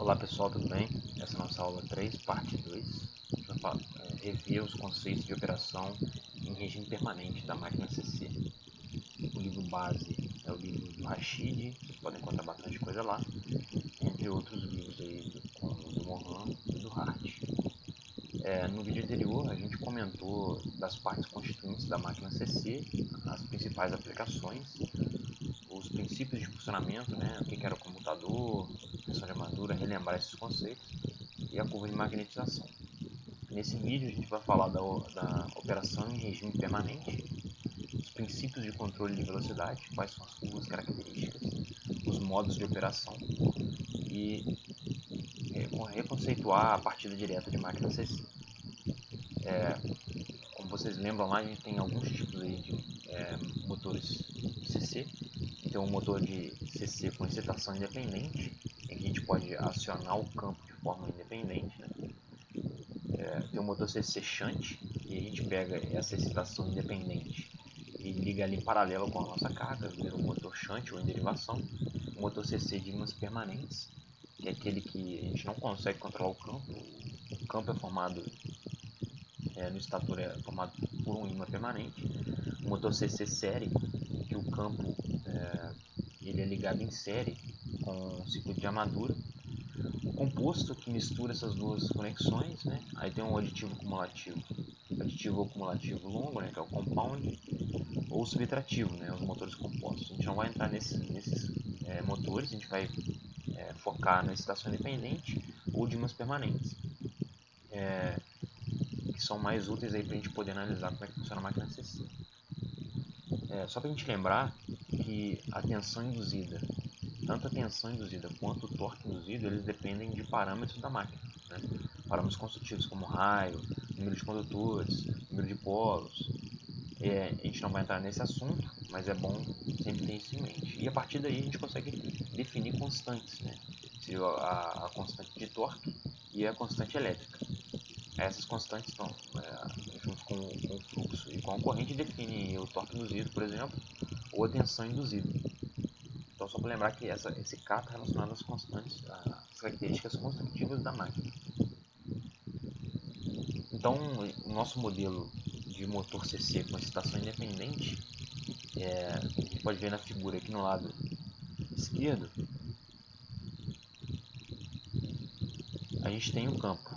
Olá pessoal, tudo bem? Essa é a nossa aula 3, parte 2. A gente vai rever os conceitos de operação em regime permanente da máquina CC. O livro base é o livro do Rashid, vocês podem encontrar bastante coisa lá, entre outros livros aí do Mohan e do Hart. No vídeo anterior a gente comentou das partes constituintes da máquina CC, as principais aplicações, os princípios de funcionamento, o que era o comutador, tensão de armadura, relembrar esses conceitos, e a curva de magnetização. Nesse vídeo a gente vai falar da operação em regime permanente, os princípios de controle de velocidade, quais são as suas características, os modos de operação e reconceituar a partida direta de máquina CC. Como vocês lembram lá, a gente tem alguns tipos aí de motores CC. Tem um motor de CC com excitação independente, em que a gente pode acionar o campo de forma independente. Tem um motor CC shunt, e a gente pega essa excitação independente e liga ali em paralelo com a nossa carga, vira um motor shunt ou em derivação. O motor CC de ímãs permanentes, que é aquele que a gente não consegue controlar o campo. O campo é formado, no estator é formado por um ímã permanente. O motor CC série, que o campo ele é ligado em série com um circuito de armadura. O composto que mistura essas duas conexões, aí tem um aditivo ou cumulativo longo, que é o compound, ou subtrativo, os motores compostos. A gente não vai entrar nesses motores, a gente vai focar na excitação independente ou de ímãs permanentes, que são mais úteis para a gente poder analisar como é que funciona a máquina CC. Só para a gente lembrar que a tensão induzida, tanto a tensão induzida quanto o torque induzido, eles dependem de parâmetros da máquina. Parâmetros construtivos como raio, número de condutores, número de polos. A gente não vai entrar nesse assunto, mas é bom sempre ter isso em mente. E a partir daí a gente consegue definir constantes, seria a constante de torque e a constante elétrica. Essas constantes estão junto com o fluxo e com a corrente definem o torque induzido, por exemplo, ou a tensão induzida. Então, só para lembrar que esse K está relacionado às constantes, às características construtivas da máquina. Então, o nosso modelo de motor CC com excitação independente, a gente pode ver na figura aqui no lado esquerdo, a gente tem o campo.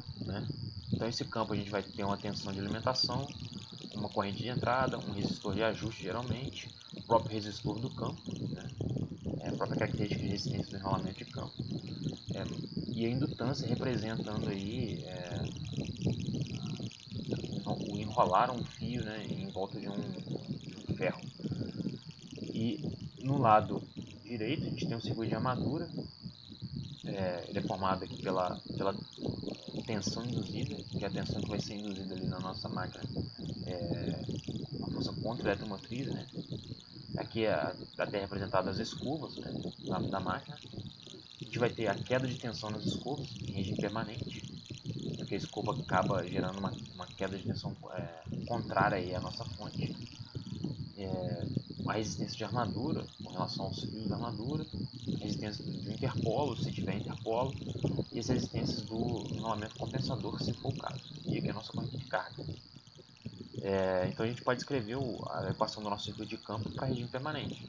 Então, esse campo a gente vai ter uma tensão de alimentação, uma corrente de entrada, um resistor de ajuste geralmente, o próprio resistor do campo, a própria característica de resistência do enrolamento de campo, e a indutância representando aí o enrolar um fio em volta de um ferro. E no lado direito a gente tem um circuito de armadura, ele é formado aqui pela tensão induzida, que é a tensão que vai ser induzida ali na nossa máquina, uma força contra-eletromotriz. Aqui até representado as escovas da máquina. A gente vai ter a queda de tensão nas escovas em regime permanente, porque a escova acaba gerando uma queda de tensão contrária aí à nossa fonte. A resistência de armadura com relação aos fios da armadura, a resistência do interpolo, se tiver interpolo, e as resistências do enrolamento compensador, se for o caso, e aqui é a nossa corrente de carga. Então a gente pode escrever a equação do nosso circuito de campo para regime permanente,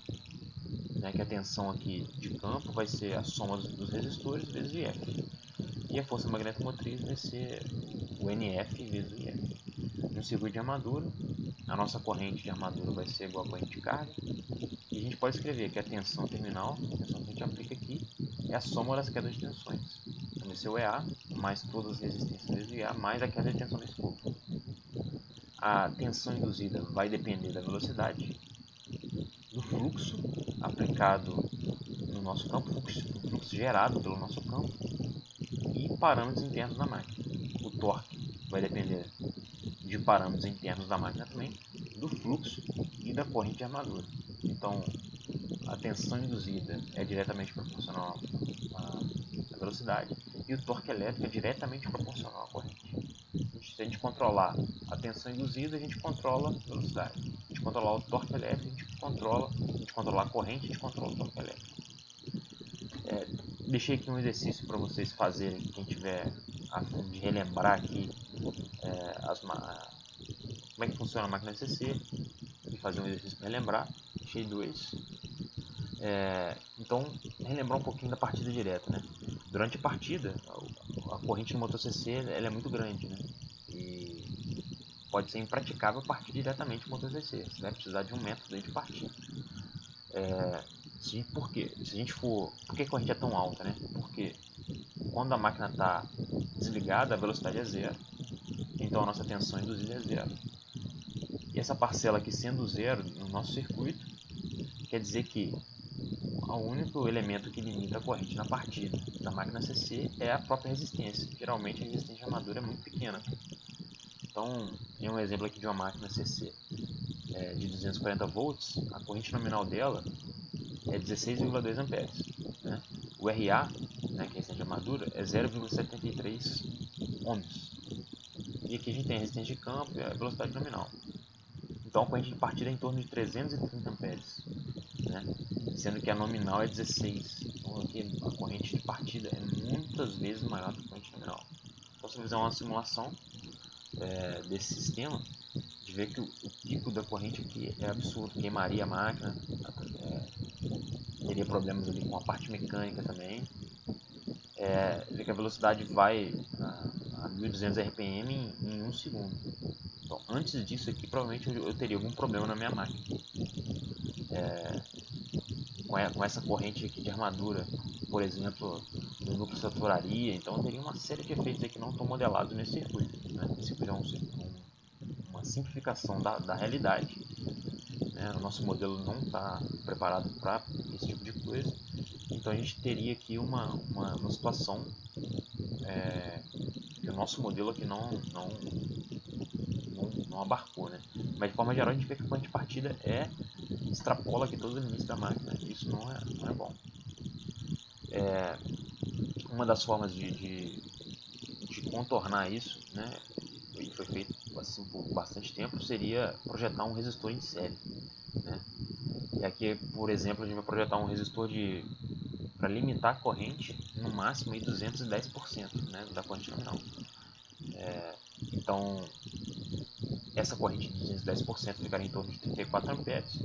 que a tensão aqui de campo vai ser a soma dos resistores vezes o IF, e a força magnetomotriz vai ser o NF vezes o IF. No circuito de armadura, a nossa corrente de armadura vai ser igual a corrente de carga, e a gente pode escrever que a tensão terminal, a tensão que a gente aplica aqui, é a soma das quedas de tensões. Então vai ser o EA mais todas as resistências vezes o EA mais a queda de tensão da escova. A tensão induzida vai depender da velocidade, do fluxo aplicado no nosso campo, fluxo gerado pelo nosso campo, e parâmetros internos da máquina. O torque vai depender de parâmetros internos da máquina também, do fluxo e da corrente de armadura. Então, a tensão induzida é diretamente proporcional à velocidade, e o torque elétrico é diretamente proporcional à corrente. Se a gente controlar a tensão induzida, a gente controla a velocidade. Se a gente controlar o torque elétrico, a gente controla a corrente, a gente controla o torque elétrico. deixei aqui um exercício para vocês fazerem, quem tiver a fim de relembrar aqui como é que funciona a máquina CC, e fazer um exercício para relembrar. Deixei dois. Então, relembrar um pouquinho da partida direta, né? Durante a partida, a corrente no motor CC ela é muito grande, né? E pode ser impraticável partir diretamente no motor CC. Você vai precisar de um método aí de partida. Por quê? Por que a corrente é tão alta, né? Porque quando a máquina está desligada, a velocidade é zero. Então a nossa tensão induzida é zero. E essa parcela aqui sendo zero no nosso circuito, quer dizer que o único elemento que limita a corrente na partida da máquina CC é a própria resistência. Geralmente a resistência de armadura é muito pequena. Então, em um exemplo aqui de uma máquina CC de 240 volts, a corrente nominal dela é 16,2 amperes. Né? O RA, né, que é a resistência de armadura, é 0,73 ohms. E aqui a gente tem a resistência de campo e a velocidade nominal. Então a corrente de partida é em torno de 330 amperes, né? Sendo que a nominal é 16. Então aqui a corrente de partida é muitas vezes maior do que a corrente nominal. Então se você fizer uma simulação desse sistema, de ver que o pico da corrente aqui é absurdo, queimaria a máquina, teria problemas ali com a parte mecânica também. Vê que a velocidade vai a 1200 RPM em 1 segundo. Então, antes disso aqui, provavelmente eu teria algum problema na minha máquina. Com essa corrente aqui de armadura, por exemplo, no núcleo saturaria, então eu teria uma série de efeitos aqui que não estão modelados nesse circuito. Né? Esse circuito é uma simplificação da realidade. Né? O nosso modelo não está preparado para esse tipo de coisa. Então a gente teria aqui uma situação que o nosso modelo aqui não abarcou, né? Mas de forma geral a gente vê que a corrente de partida extrapola aqui todo o limite da máquina. Isso não é bom. Uma das formas de contornar isso, né, e foi feito assim por bastante tempo, seria projetar um resistor em série. Né? E aqui, por exemplo, a gente vai projetar um resistor para limitar a corrente no máximo aí 210%, né, da corrente nominal. Então, essa corrente de 210% ficaria em torno de 34 amperes.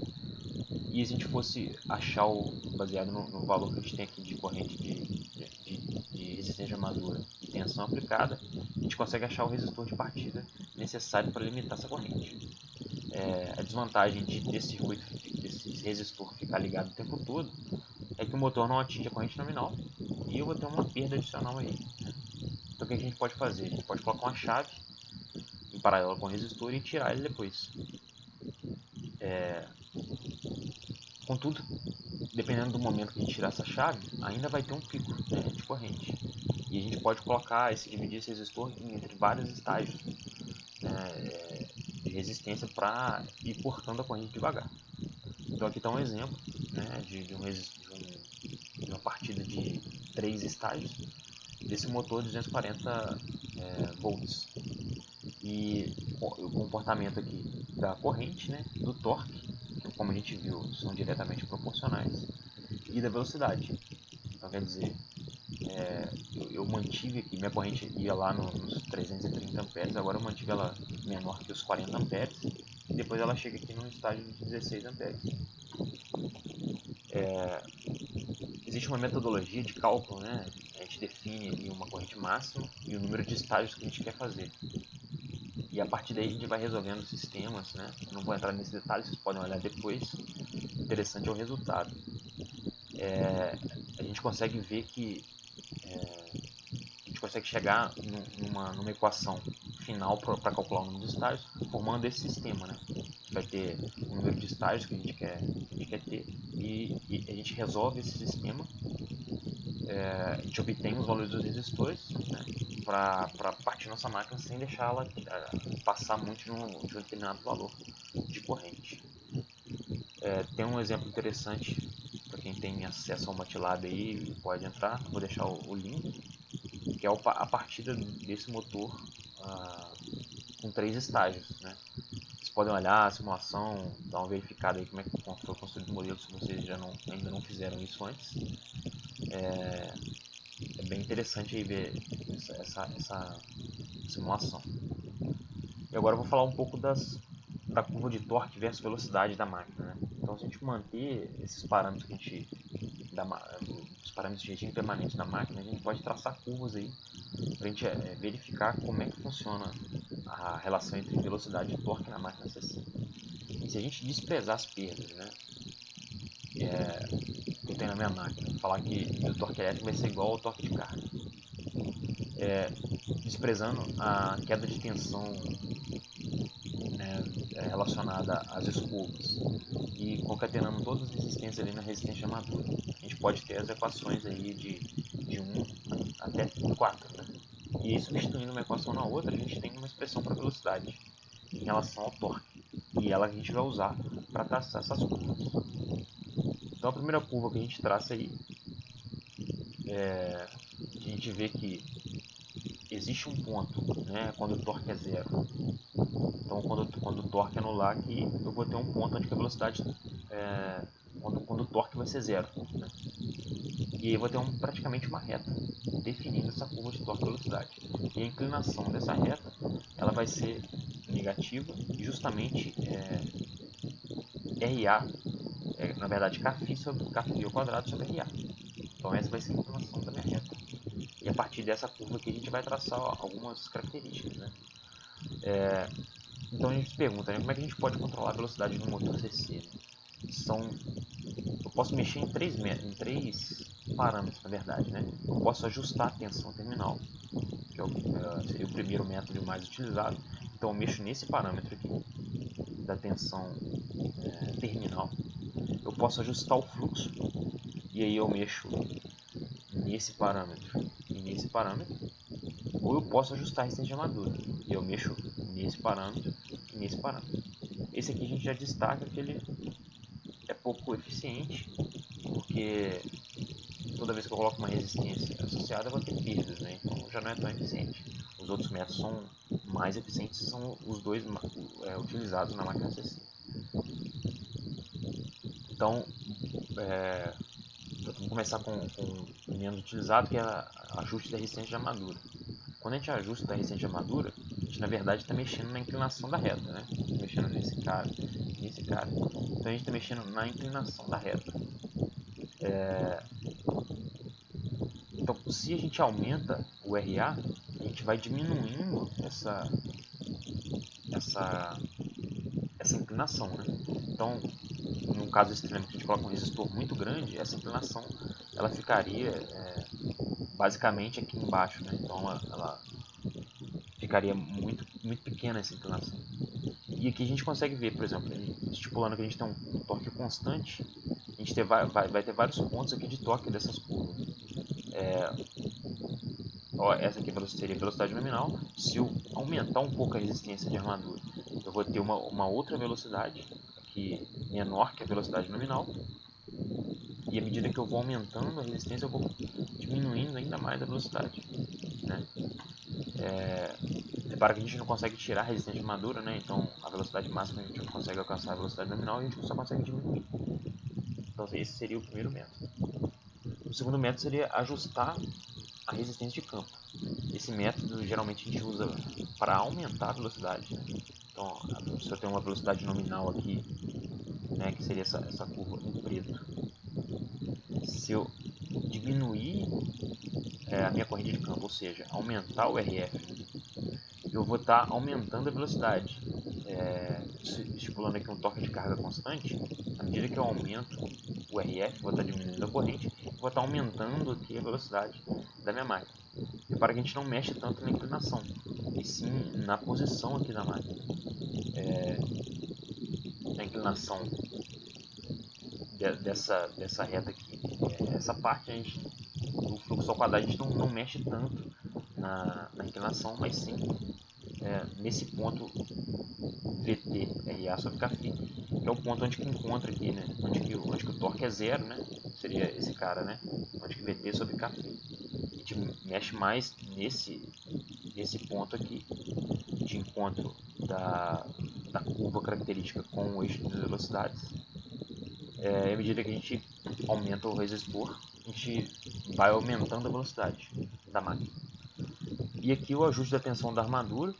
E se a gente fosse achar, baseado no valor que a gente tem aqui de corrente de resistência de armadura e tensão aplicada, a gente consegue achar o resistor de partida necessário para limitar essa corrente. A desvantagem desse circuito, desse resistor ficar ligado o tempo todo, é que o motor não atinge a corrente nominal e eu vou ter uma perda adicional aí. Então o que a gente pode fazer? A gente pode colocar uma chave em paralelo com o resistor e tirar ele depois. Contudo, dependendo do momento que a gente tirar essa chave, ainda vai ter um pico, né, de corrente. E a gente pode dividir esse resistor entre vários estágios, né, de resistência para ir cortando a corrente devagar. Então aqui está um exemplo, né, de uma partida de 3 estágios desse motor de 240 volts. E o comportamento aqui da corrente, né, do torque, que como a gente viu são diretamente proporcionais, e da velocidade. Então quer dizer, eu mantive aqui, minha corrente ia lá nos 330 amperes, agora eu mantive ela menor que os 40 amperes, e depois ela chega aqui no estágio de 16 amperes. Existe uma metodologia de cálculo, né? A gente define ali uma corrente máxima e o número de estágios que a gente quer fazer. E a partir daí a gente vai resolvendo sistemas, né? Não vou entrar nesses detalhes, vocês podem olhar depois. O interessante é o resultado. A gente consegue ver que a gente consegue chegar numa equação final para calcular o número de estágios, formando esse sistema, né? Vai ter o número de estágios que a gente quer ter e a gente resolve esse sistema. A gente obtém os valores dos resistores, né, para partir nossa máquina sem deixá-la passar muito de um determinado valor de corrente. Tem um exemplo interessante para quem tem acesso ao MATLAB aí, pode entrar, vou deixar o link, que é a partida desse motor com 3 estágios. Né? Vocês podem olhar a simulação, dar uma verificada aí como é que foi construído o modelo, se vocês ainda não fizeram isso antes. É bem interessante aí ver essa simulação. E agora eu vou falar um pouco da curva de torque versus velocidade da máquina, né? Então, se a gente manter esses parâmetros que a gente os parâmetros de regime permanente da máquina, a gente pode traçar curvas aí para a gente verificar como é que funciona a relação entre velocidade e torque na máquina CC. Se a gente desprezar as perdas, né, que eu tenho na minha máquina, falar que o torque elétrico vai ser igual ao torque de carga, desprezando a queda de tensão, né, relacionada às escovas e concatenando todas as resistências ali na resistência de armadura, a gente pode ter as equações aí de 1 até 4, né? E aí, substituindo uma equação na outra, a gente tem uma expressão para velocidade em relação ao torque, e ela a gente vai usar para traçar essas curvas. Então a primeira curva que a gente traça aí, a gente vê que existe um ponto, né, quando o torque é zero. Então quando o torque anular aqui, eu vou ter um ponto onde a velocidade, quando o torque vai ser zero, né? E aí eu vou ter praticamente uma reta definindo essa curva de torque e velocidade. E a inclinação dessa reta, ela vai ser negativa, e justamente RA, na verdade Kφ sobre Kφ ao quadrado sobre RA. Então essa vai ser a inclinação da minha reta. E a partir dessa curva aqui a gente vai traçar algumas características, né? Então a gente se pergunta, né, como é que a gente pode controlar a velocidade do motor CC? Eu posso mexer em três parâmetros, na verdade, né? Eu posso ajustar a tensão terminal, que seria o primeiro método mais utilizado. Então eu mexo nesse parâmetro aqui da tensão terminal. Eu posso ajustar o fluxo, e aí eu mexo nesse parâmetro e nesse parâmetro. Ou eu posso ajustar a resistência de armadura, e eu mexo nesse parâmetro e nesse parâmetro. Esse aqui a gente já destaca que ele é pouco eficiente, porque toda vez que eu coloco uma resistência associada eu vou ter perdas, né? Então já não é tão eficiente. Os outros métodos são mais eficientes, são os dois utilizados na máquina CC. Então, vamos começar com o menos utilizado, que é ajuste da resistência de armadura. Quando a gente ajusta a resistência de armadura, a gente na verdade está mexendo na inclinação da reta, né? Mexendo nesse cara, nesse cara. Então a gente está mexendo na inclinação da reta. Então, se a gente aumenta o RA, a gente vai diminuindo essa inclinação, né? Então, no caso extremo que a gente coloca um resistor muito grande, essa inclinação ela ficaria basicamente aqui embaixo, né? Então ela ficaria muito pequena essa inclinação. E aqui a gente consegue ver, por exemplo, estipulando que a gente tem um torque constante, a gente vai ter vários pontos aqui de torque dessas curvas. Essa aqui seria a velocidade nominal. Se eu aumentar um pouco a resistência de armadura, eu vou ter uma outra velocidade aqui menor que a velocidade nominal. E à medida que eu vou aumentando a resistência, eu vou diminuindo ainda mais a velocidade, né? Repara que a gente não consegue tirar a resistência de armadura, né? Então a velocidade máxima a gente não consegue alcançar a velocidade nominal e a gente só consegue diminuir. Então esse seria o primeiro método. O segundo método seria ajustar a resistência de campo. Esse método geralmente a gente usa para aumentar a velocidade, né? Então, se eu tenho uma velocidade nominal aqui, né, que seria essa curva em preto, se eu diminuir a minha corrente de campo, ou seja, aumentar o RF, eu vou estar aumentando a velocidade, estipulando aqui um torque de carga constante. À medida que eu aumento o RF, vou estar diminuindo a corrente, vou estar aumentando aqui a velocidade da minha máquina. Repara que a gente não mexe tanto na inclinação, e sim na posição aqui da máquina. Na inclinação dessa reta aqui. Essa parte do fluxo ao quadrado a gente não mexe tanto na inclinação, mas sim nesse ponto VT RA sobre Kφ, que é o ponto onde que encontra aqui, né? Onde que o torque é zero, né? Seria esse cara, né? Onde que VT sobre Kφ. A gente mexe mais nesse ponto aqui de encontro da curva característica com o eixo de velocidades. À medida que a gente aumenta o resistor, a gente vai aumentando a velocidade da máquina. E aqui o ajuste da tensão da armadura,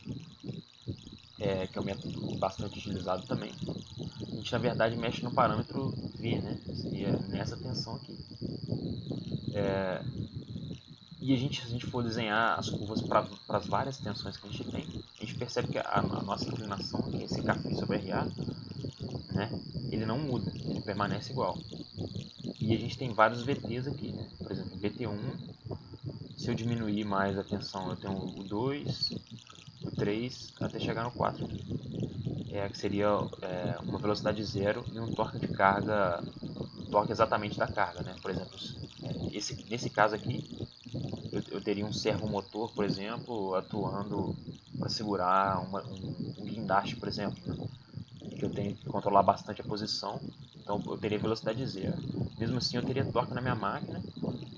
que é um método bastante utilizado também. A gente na verdade mexe no parâmetro V, né? Seria nessa tensão aqui. E se a gente for desenhar as curvas para as várias tensões que a gente tem, a gente percebe que a nossa inclinação, que é esse Kφ sobre RA, né, ele não muda, ele permanece igual. E a gente tem vários VTs aqui, né? Por exemplo, VT1, se eu diminuir mais a tensão, eu tenho o 2, o 3, até chegar no 4, que seria uma velocidade zero e um torque de carga, torque exatamente da carga, né? Por exemplo, nesse caso aqui, eu teria um servomotor, por exemplo, atuando para segurar um guindaste, por exemplo, né? Que eu tenho que controlar bastante a posição, então eu teria velocidade zero. Mesmo assim, eu teria torque na minha máquina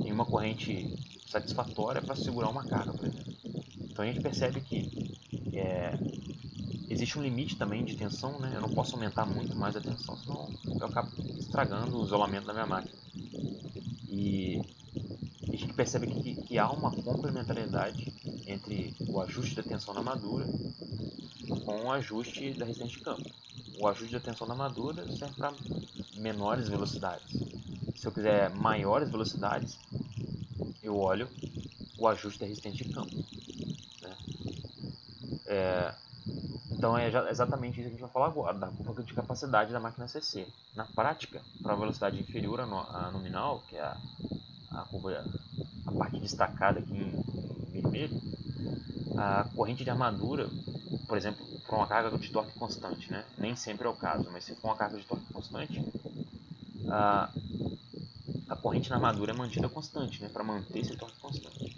em uma corrente satisfatória para segurar uma carga, por exemplo. Então a gente percebe que existe um limite também de tensão, né? Eu não posso aumentar muito mais a tensão, senão eu acabo estragando o isolamento da minha máquina. E a gente percebe que há uma complementariedade entre o ajuste da tensão na armadura com o ajuste da resistência de campo. O ajuste da tensão da armadura serve para menores velocidades. Se eu quiser maiores velocidades, eu olho o ajuste da resistência de campo, né? Então é exatamente isso que a gente vai falar agora, da curva de capacidade da máquina CC. Na prática, para a velocidade inferior à nominal, que é a curva, a parte destacada aqui em vermelho, a corrente de armadura, por exemplo, para uma carga de torque constante, né? Nem sempre é o caso, mas se for uma carga de torque constante, a corrente na armadura é mantida constante, né? Para manter esse torque constante.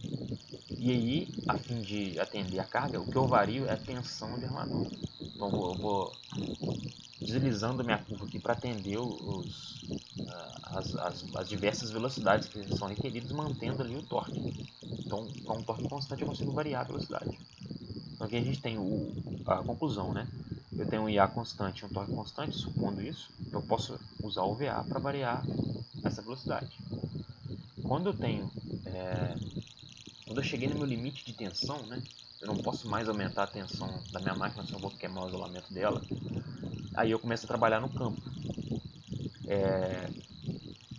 E aí, a fim de atender a carga, o que eu vario é a tensão de armadura. Então eu vou deslizando minha curva aqui para atender as diversas velocidades que são requeridas, mantendo ali o torque. Então, com um torque constante eu consigo variar a velocidade. Então aqui a gente tem a conclusão, né? Eu tenho um IA constante e um torque constante, supondo isso, eu posso usar o VA para variar essa velocidade. Quando eu tenho quando eu cheguei no meu limite de tensão, né, eu não posso mais aumentar a tensão da minha máquina, senão eu vou queimar o isolamento dela. Aí eu começo a trabalhar no campo.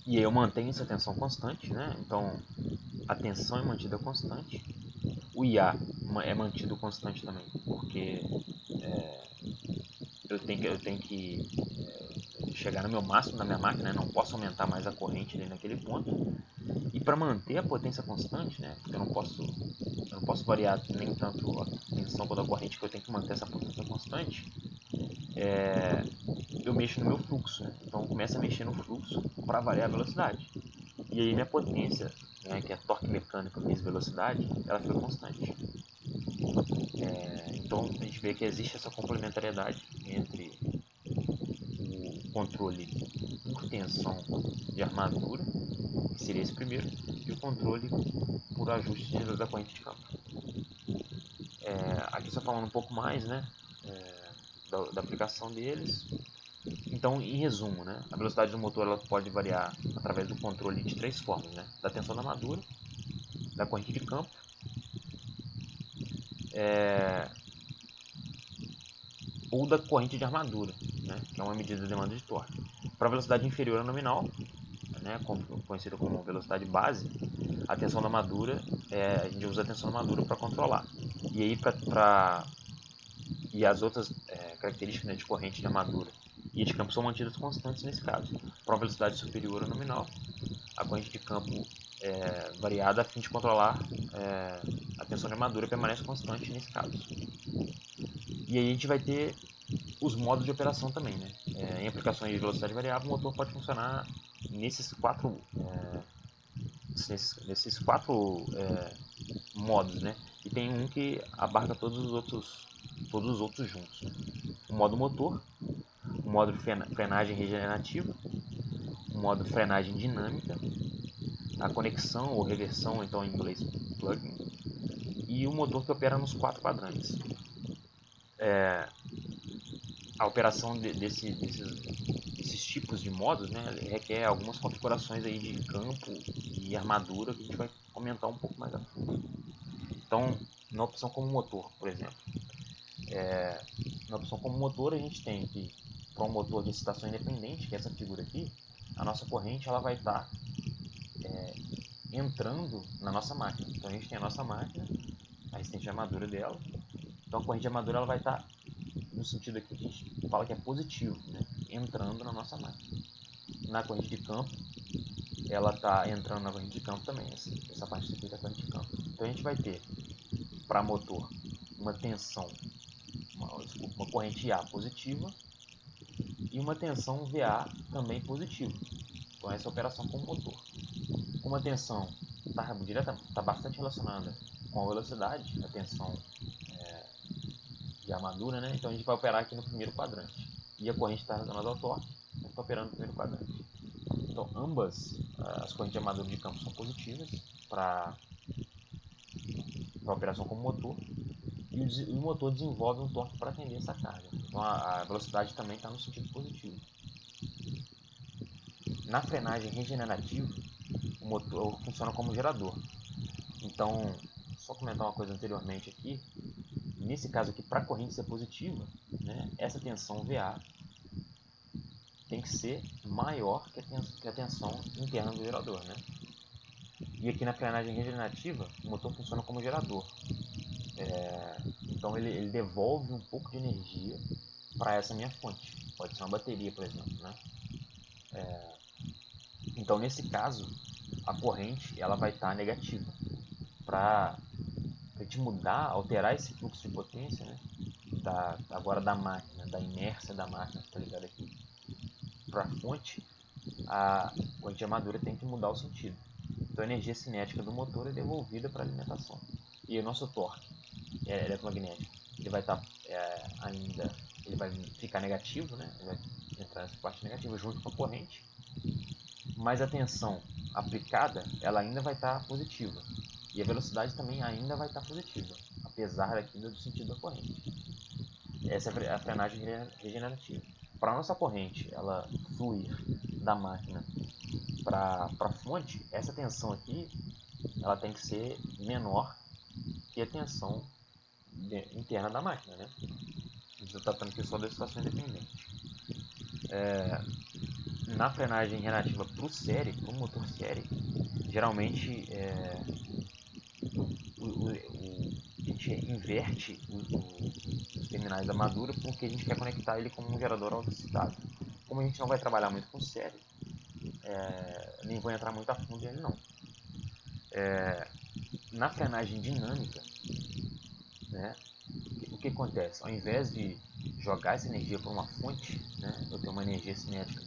E aí eu mantenho essa tensão constante, né? Então a tensão é mantida constante. O IA é mantido constante também, porque eu tenho que chegar no meu máximo da minha máquina, né? Não posso aumentar mais a corrente ali naquele ponto. E para manter a potência constante, né? Porque eu não posso variar nem tanto a tensão quanto a corrente, que eu tenho que manter essa potência constante. Eu mexo no meu fluxo, né? Então eu começo a mexer no fluxo para variar a velocidade. E aí minha potência, né, que é torque mecânico vezes velocidade, ela fica constante. Então a gente vê que existe essa complementariedade entre o controle por tensão de armadura, que seria esse primeiro, e o controle por ajuste da corrente de campo. Aqui só falando um pouco mais, né, da aplicação deles. Então, em resumo, né, a velocidade do motor ela pode variar através do controle de três formas, né, da tensão da armadura, da corrente de campo, ou da corrente de armadura, né, que é uma medida de demanda de torque. Para a velocidade inferior à nominal, né, conhecida como velocidade base, a tensão da armadura, a gente usa a tensão da armadura para controlar. E aí e as outras características, né, de corrente de armadura e de campo são mantidas constantes nesse caso. Para uma velocidade superior à nominal, a corrente de campo é variada a fim de controlar a tensão de armadura permanece constante nesse caso. E aí a gente vai ter os modos de operação também, né? Em aplicações de velocidade variável, o motor pode funcionar nesses quatro modos, né? E tem um que abarca todos os outros juntos, né? O modo motor, o modo frenagem regenerativa, o modo frenagem dinâmica, a conexão ou reversão, então em inglês plugin, e o motor que opera nos quatro quadrantes. A operação desses esses tipos de modos, né, requer algumas configurações aí de campo e armadura que a gente vai comentar um pouco mais a fundo. Então, na opção como motor, por exemplo, na opção como motor a gente tem que, para um motor de excitação independente, que é essa figura aqui, a nossa corrente ela vai estar entrando na nossa máquina. Então a gente tem a nossa máquina, a resistência de armadura dela. Então a corrente de armadura ela vai estar no sentido aqui que a gente fala que é positivo, né? Entrando na nossa máquina. Na corrente de campo, ela está entrando na corrente de campo também, essa parte aqui da corrente de campo. Então a gente vai ter para motor uma tensão, uma corrente A positiva e uma tensão VA também positiva. Então essa é a operação com o motor. Como a tensão está bastante relacionada com a velocidade, a tensão de armadura, né? Então a gente vai operar aqui no primeiro quadrante. E a corrente está relacionada ao torque, a gente está operando no primeiro quadrante. Então ambas as correntes de armadura de campo são positivas para a operação com o motor. E o motor desenvolve um torque para atender essa carga. Então a velocidade também está no sentido positivo. Na frenagem regenerativa, o motor funciona como gerador. Então, só comentar uma coisa anteriormente aqui, nesse caso aqui, para a corrente ser positiva, né, essa tensão VA tem que ser maior que a tensão interna do gerador. Né? E aqui na frenagem regenerativa, o motor funciona como gerador. Então ele devolve um pouco de energia para essa minha fonte. Pode ser uma bateria, por exemplo. Né? Então nesse caso, a corrente ela vai estar negativa. Para a gente mudar, alterar esse fluxo de potência, né? Agora da máquina, da inércia da máquina que está ligada aqui, para a fonte, a corrente de armadura tem que mudar o sentido. Então a energia cinética do motor é devolvida para a alimentação. E o nosso torque eletromagnético, ele vai estar ele vai ficar negativo, né? Ele vai entrar nessa parte negativa junto com a corrente, mas a tensão aplicada, ela ainda vai estar positiva. E a velocidade também ainda vai estar positiva, apesar aqui do sentido da corrente. Essa é a frenagem regenerativa. Para a nossa corrente ela fluir da máquina para a fonte, essa tensão aqui ela tem que ser menor que a tensão interna da máquina. Né? A gente está tratando aqui só da excitação independente. Na frenagem regenerativa para o motor série, geralmente a gente inverte os terminais da armadura porque a gente quer conectar ele como um gerador autoexcitado. Como a gente não vai trabalhar muito com série, nem vou entrar muito a fundo nele não. Na frenagem dinâmica, né, o que acontece? Ao invés de jogar essa energia para uma fonte, né, eu tenho uma energia cinética,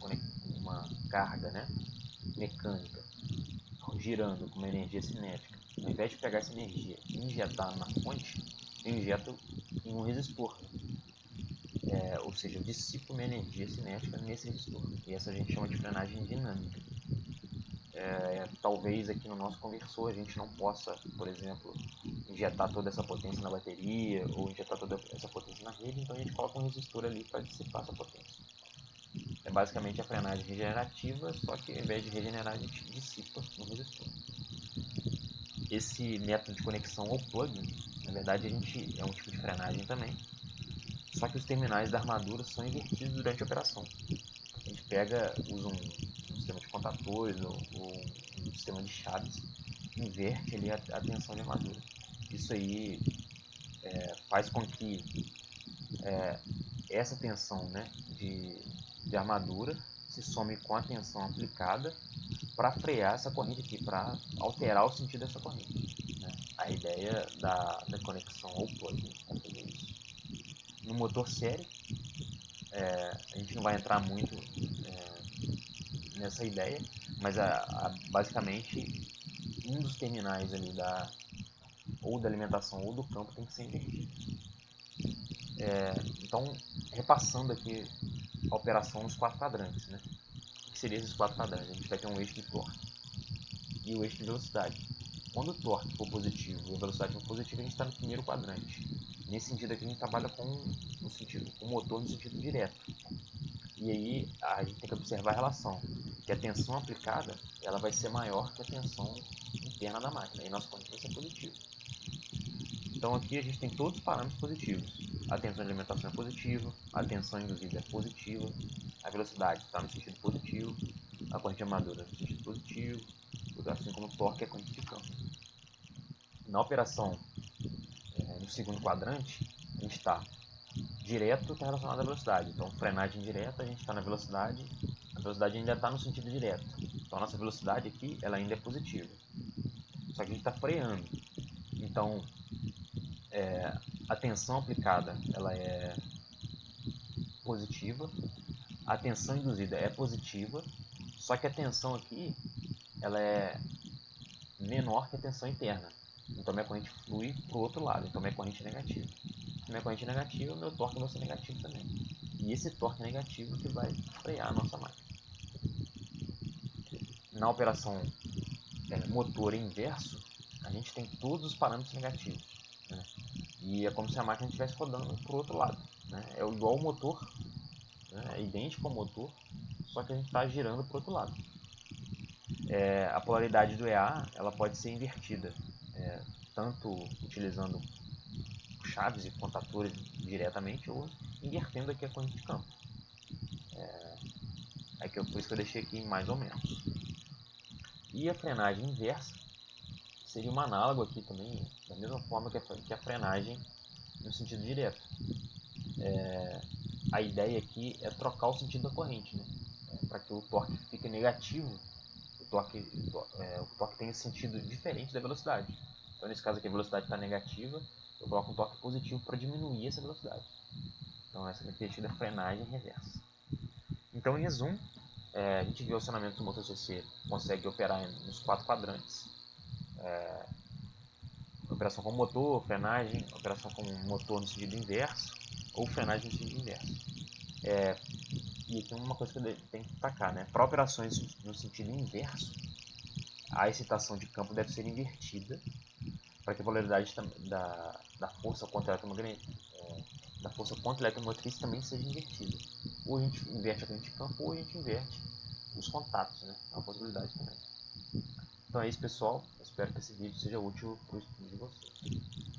uma carga, né, mecânica girando com uma energia cinética. Ao invés de pegar essa energia e injetar na fonte, eu injeto em um resistor. Ou seja, eu dissipo minha energia cinética nesse resistor. E essa a gente chama de frenagem dinâmica. Talvez aqui no nosso conversor a gente não possa, por exemplo, injetar toda essa potência na bateria ou injetar toda essa potência na rede, então a gente coloca um resistor ali para dissipar essa potência. É basicamente a frenagem regenerativa, só que ao invés de regenerar a gente dissipa no resistor. Esse método de conexão ou plug, na verdade é um tipo de frenagem também, só que os terminais da armadura são invertidos durante a operação. A gente usa um sistema de contatores ou um sistema de chaves, inverte ali a tensão de armadura. Isso aí faz com que essa tensão, né, de armadura se some com a tensão aplicada para frear essa corrente aqui, para alterar o sentido dessa corrente. Né? A ideia da conexão ou plug é fazer isso. No motor série, a gente não vai entrar muito nessa ideia, mas basicamente um dos terminais ali ou da alimentação ou do campo tem que ser invertido. Então, repassando aqui a operação nos 4 quadrantes. Né? O que seriam esses 4 quadrantes? A gente vai ter um eixo de torque e o eixo de velocidade. Quando o torque for positivo e a velocidade for positiva, a gente está no primeiro quadrante. Nesse sentido aqui, a gente trabalha com o motor no sentido direto. E aí a gente tem que observar a relação, que a tensão aplicada ela vai ser maior que a tensão interna da máquina, e nossa corrente vai ser positiva. Então aqui a gente tem todos os parâmetros positivos. A tensão de alimentação é positiva, a tensão induzida é positiva, a velocidade está no sentido positivo, a corrente amadora no sentido positivo, assim como o torque é corrente de campo. Na operação no segundo quadrante, a gente está direto está relacionado à velocidade. Então, frenagem direta, a gente está na velocidade, a velocidade ainda está no sentido direto. Então, a nossa velocidade aqui ela ainda é positiva. Só que a gente está freando. Então, a tensão aplicada ela é positiva, a tensão induzida é positiva, só que a tensão aqui ela é menor que a tensão interna. Então, minha corrente flui para o outro lado. Então, minha corrente é negativa. Se minha corrente é negativa, meu torque vai ser negativo também. E esse torque negativo que vai frear a nossa máquina. Na operação motor inverso, a gente tem todos os parâmetros negativos. Né? E é como se a máquina estivesse rodando para o outro lado. Né? É igual ao motor, né? É idêntico ao motor, só que a gente está girando para o outro lado. A polaridade do EA ela pode ser invertida, tanto utilizando chaves e contatores diretamente ou invertendo aqui a corrente de campo. Por isso que eu deixei aqui mais ou menos. E a frenagem inversa seria um análogo aqui também, da mesma forma que a frenagem no sentido direto. A ideia aqui é trocar o sentido da corrente, né? Para que o torque fique negativo, o torque tenha sentido diferente da velocidade. Então, nesse caso aqui, a velocidade está negativa, eu coloco um torque positivo para diminuir essa velocidade. Então, essa é a característica da frenagem reversa. Então, em resumo, a gente viu o acionamento do motor CC consegue operar nos 4 quadrantes. Operação com motor, frenagem, operação com motor no sentido inverso ou frenagem no sentido inverso. E tem uma coisa que eu tenho que destacar, né? Para operações no sentido inverso, a excitação de campo deve ser invertida para que a polaridade da força contra a eletromotriz também seja invertida. Ou a gente inverte a corrente de campo ou a gente inverte os contatos, né? É uma possibilidade também. Então é isso, pessoal. Eu espero que esse vídeo seja útil para o estudo de vocês.